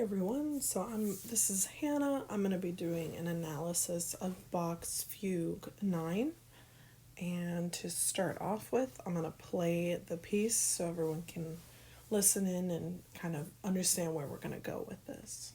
everyone. This is Hannah. I'm going to be doing an analysis of Bach's Fugue 9. And to start off with, I'm going to play the piece so everyone can listen in and kind of understand where we're going to go with this.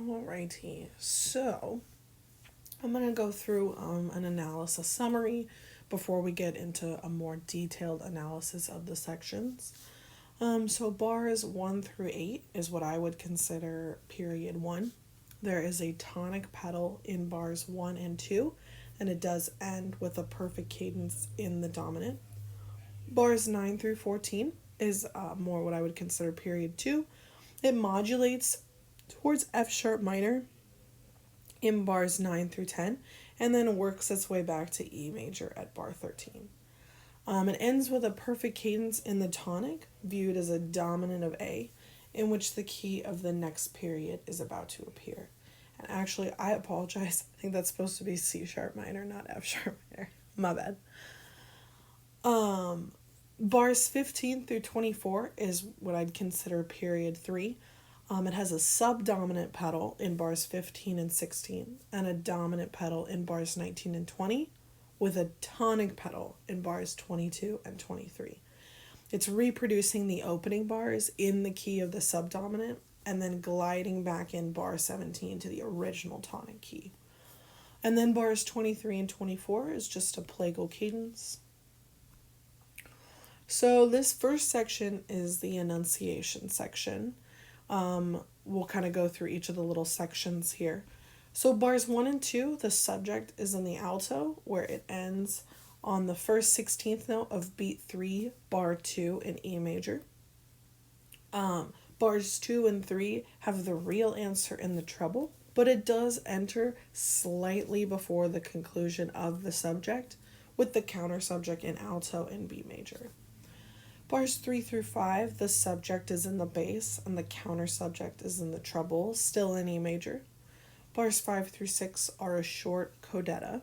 Alrighty, so I'm going to go through an analysis summary before we get into a more detailed analysis of the sections. So bars 1 through 8 is what I would consider period 1. There is a tonic pedal in bars 1 and 2, and it does end with a perfect cadence in the dominant. Bars 9 through 14 is more what I would consider period 2. It modulates towards F sharp minor in bars 9 through 10, and then works its way back to E major at bar 13. It ends with a perfect cadence in the tonic, viewed as a dominant of A, in which the key of the next period is about to appear. And actually, I apologize. I think that's supposed to be C sharp minor, not F sharp minor. My bad. Bars 15 through 24 is what I'd consider period 3. It has a subdominant pedal in bars 15 and 16 and a dominant pedal in bars 19 and 20 with a tonic pedal in bars 22 and 23. It's reproducing the opening bars in the key of the subdominant and then gliding back in bar 17 to the original tonic key. And then bars 23 and 24 is just a plagal cadence. So this first section is the enunciation section. We'll kind of go through each of the little sections here. So bars 1 and 2, the subject is in the alto, where it ends on the first 16th note of beat 3, bar 2 in E major. Bars 2 and 3 have the real answer in the treble, but it does enter slightly before the conclusion of the subject, with the counter subject in alto in B major. Bars 3 through 5, the subject is in the bass and the counter subject is in the treble, still in E major. Bars 5 through 6 are a short codetta.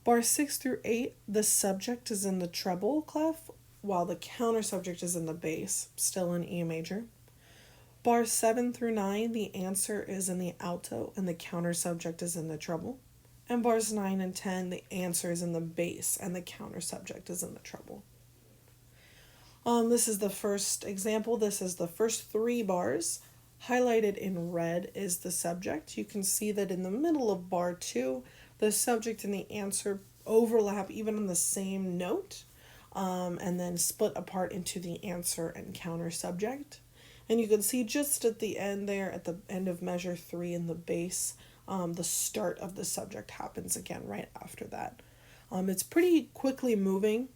Bars 6 through 8, the subject is in the treble clef, while the counter subject is in the bass, still in E major. Bars 7 through 9, the answer is in the alto and the counter subject is in the treble. And bars 9 and 10, the answer is in the bass and the counter subject is in the treble. This is the first example. This is the first 3 bars. Highlighted in red is the subject. You can see that in the middle of bar 2, the subject and the answer overlap even on the same note, and then split apart into the answer and counter subject. And you can see just at the end there, at the end of measure 3 in the bass, the start of the subject happens again right after that. It's pretty quickly moving.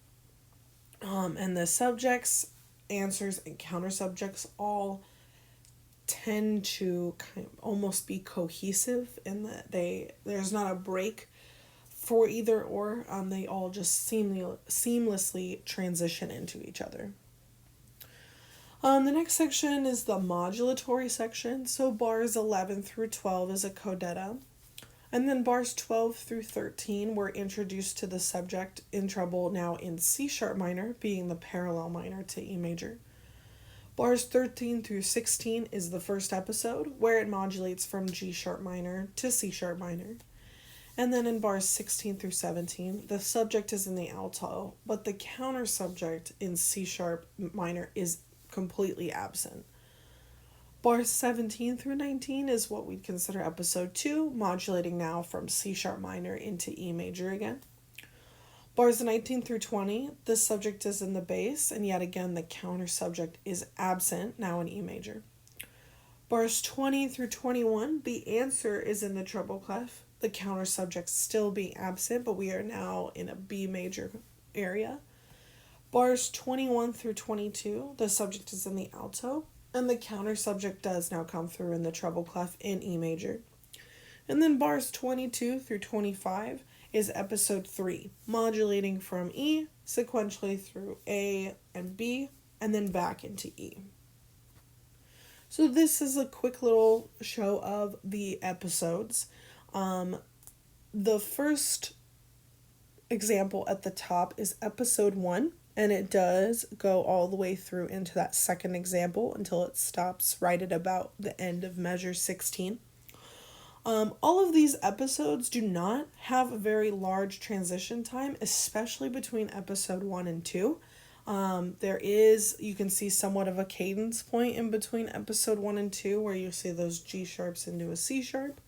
And the subjects, answers, and counter subjects all tend to kind of almost be cohesive in that there's not a break for either or. They all just seamlessly transition into each other. The next section is the modulatory section. So bars 11 through 12 is a codetta. And then bars 12 through 13 were introduced to the subject in treble, now in C sharp minor, being the parallel minor to E major. Bars 13 through 16 is the first episode, where it modulates from G sharp minor to C sharp minor. And then in bars 16 through 17, the subject is in the alto, but the counter subject in C sharp minor is completely absent. Bars 17 through 19 is what we'd consider episode 2, modulating now from C sharp minor into E major again. Bars 19 through 20, the subject is in the bass, and yet again the counter subject is absent, now in E major. Bars 20 through 21, the answer is in the treble clef, the counter subject still being absent, but we are now in a B major area. Bars 21 through 22, the subject is in the alto, and the counter subject does now come through in the treble clef in E major. And then bars 22 through 25 is episode 3, modulating from E sequentially through A and B, and then back into E. So this is a quick little show of the episodes. The first example at the top is episode 1, and it does go all the way through into that second example until it stops right at about the end of measure 16. All of these episodes do not have a very large transition time, especially between episode 1 and 2. There is, you can see somewhat of a cadence point in between episode 1 and 2 where you see those G sharps into a C sharp.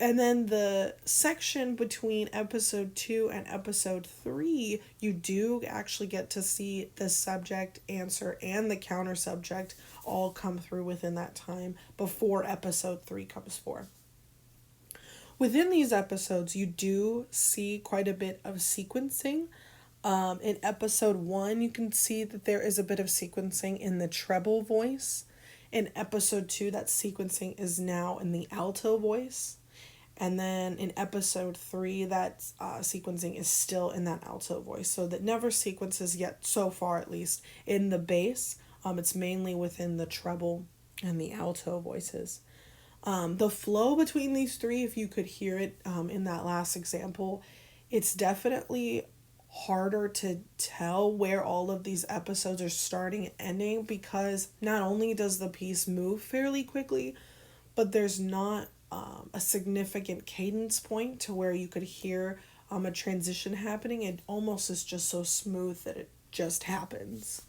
And then the section between episode 2 and episode 3, you do actually get to see the subject, answer, and the counter subject all come through within that time before episode 3 comes forth. Within these episodes, you do see quite a bit of sequencing. In episode 1, you can see that there is a bit of sequencing in the treble voice. In episode 2, that sequencing is now in the alto voice. And then in episode 3, that sequencing is still in that alto voice. So that never sequences yet, so far at least, in the bass. It's mainly within the treble and the alto voices. The flow between these three, if you could hear it in that last example, it's definitely harder to tell where all of these episodes are starting and ending, because not only does the piece move fairly quickly, but there's not a significant cadence point to where you could hear a transition happening. It almost is just so smooth that it just happens.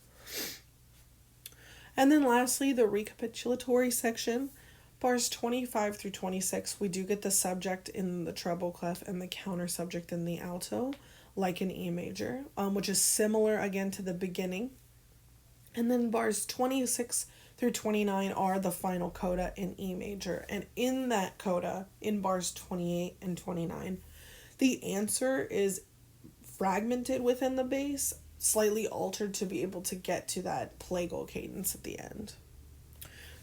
And then lastly, the recapitulatory section. Bars 25 through 26, we do get the subject in the treble clef and the counter subject in the alto, like in E major, which is similar again to the beginning. And then bars 26 through 29 are the final coda in E major. And in that coda, in bars 28 and 29, the answer is fragmented within the bass, slightly altered to be able to get to that plagal cadence at the end.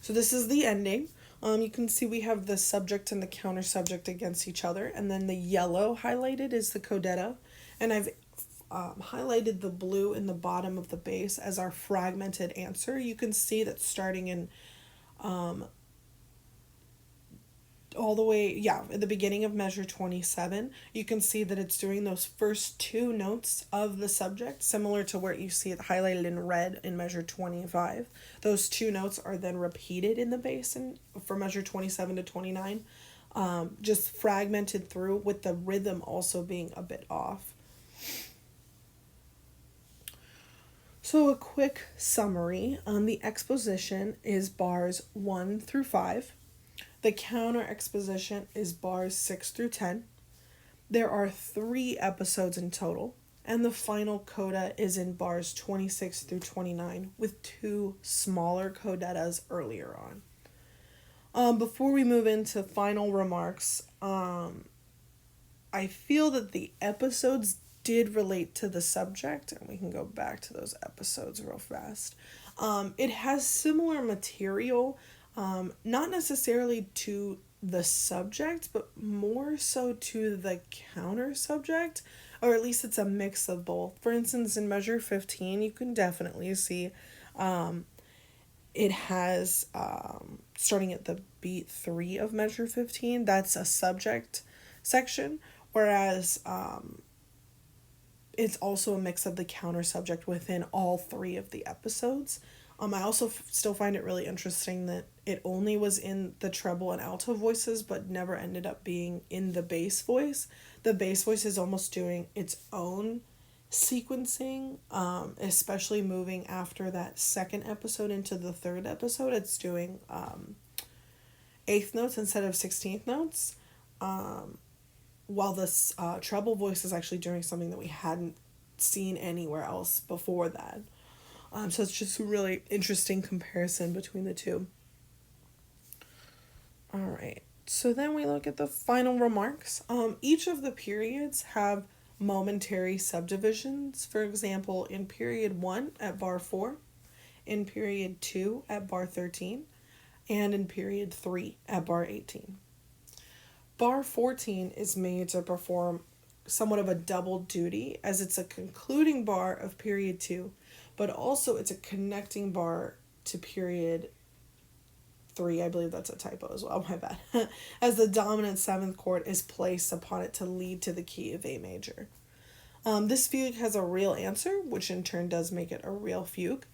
So this is the ending. You can see we have the subject and the counter subject against each other, and then the yellow highlighted is the codetta, and I've highlighted the blue in the bottom of the bass as our fragmented answer. You can see that starting in all the way, at the beginning of measure 27, you can see that it's doing those first two notes of the subject, similar to where you see it highlighted in red in measure 25. Those two notes are then repeated in the bass for measure 27 to 29, just fragmented through, with the rhythm also being a bit off. So a quick summary. The exposition is bars 1 through 5. The counter exposition is bars 6 through 10. There are 3 episodes in total, and the final coda is in bars 26 through 29, with 2 smaller codettas earlier on. Before we move into final remarks, I feel that the episodes did relate to the subject, and we can go back to those episodes real fast. It has similar material, not necessarily to the subject, but more so to the counter subject, or at least it's a mix of both. For instance, in measure 15, you can definitely see it has, starting at the beat 3 of measure 15, that's a subject section, whereas it's also a mix of the counter subject within all 3 of the episodes. I also still find it really interesting that it only was in the treble and alto voices, but never ended up being in the bass voice. The bass voice is almost doing its own sequencing, especially moving after that second episode into the third episode. It's doing eighth notes instead of 16th notes, while this treble voice is actually doing something that we hadn't seen anywhere else before that. So it's just a really interesting comparison between the two. All right. So then we look at the final remarks. Each of the periods have momentary subdivisions. For example, in period 1 at bar 4, in period 2 at bar 13, and in period 3 at bar 18. Bar 14 is made to perform somewhat of a double duty, as it's a concluding bar of period 2, but also it's a connecting bar to period 3. I believe that's a typo as well, my bad. As the dominant 7th chord is placed upon it to lead to the key of A major. This fugue has a real answer, which in turn does make it a real fugue.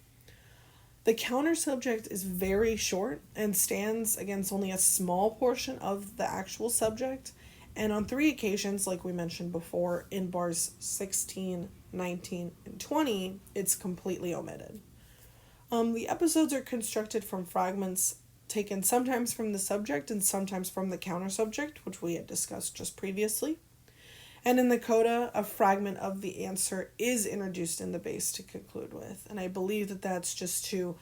The counter subject is very short and stands against only a small portion of the actual subject, and on 3 occasions, like we mentioned before, in bars 16, 19, and 20, it's completely omitted. The episodes are constructed from fragments taken sometimes from the subject and sometimes from the counter subject, which we had discussed just previously. And in the coda, a fragment of the answer is introduced in the bass to conclude with. And I believe that that's just to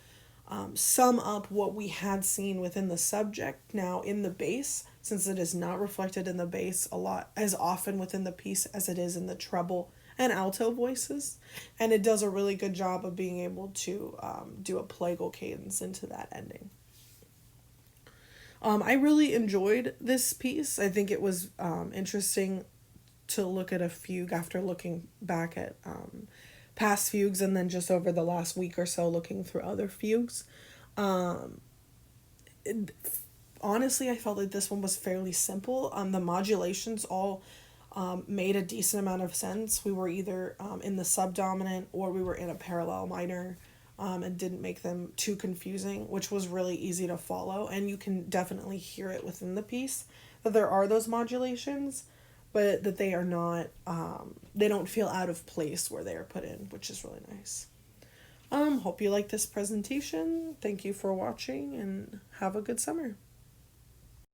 sum up what we had seen within the subject now in the bass, since it is not reflected in the bass a lot as often within the piece as it is in the treble and alto voices. And it does a really good job of being able to do a plagal cadence into that ending. I really enjoyed this piece. I think it was interesting to look at a fugue after looking back at past fugues, and then just over the last week or so looking through other fugues. Honestly, I felt like this one was fairly simple. The modulations all made a decent amount of sense. We were either in the subdominant or we were in a parallel minor, and didn't make them too confusing, which was really easy to follow. And you can definitely hear it within the piece that there are those modulations, but that they are not, they don't feel out of place where they are put in, which is really nice. Hope you like this presentation. Thank you for watching and have a good summer.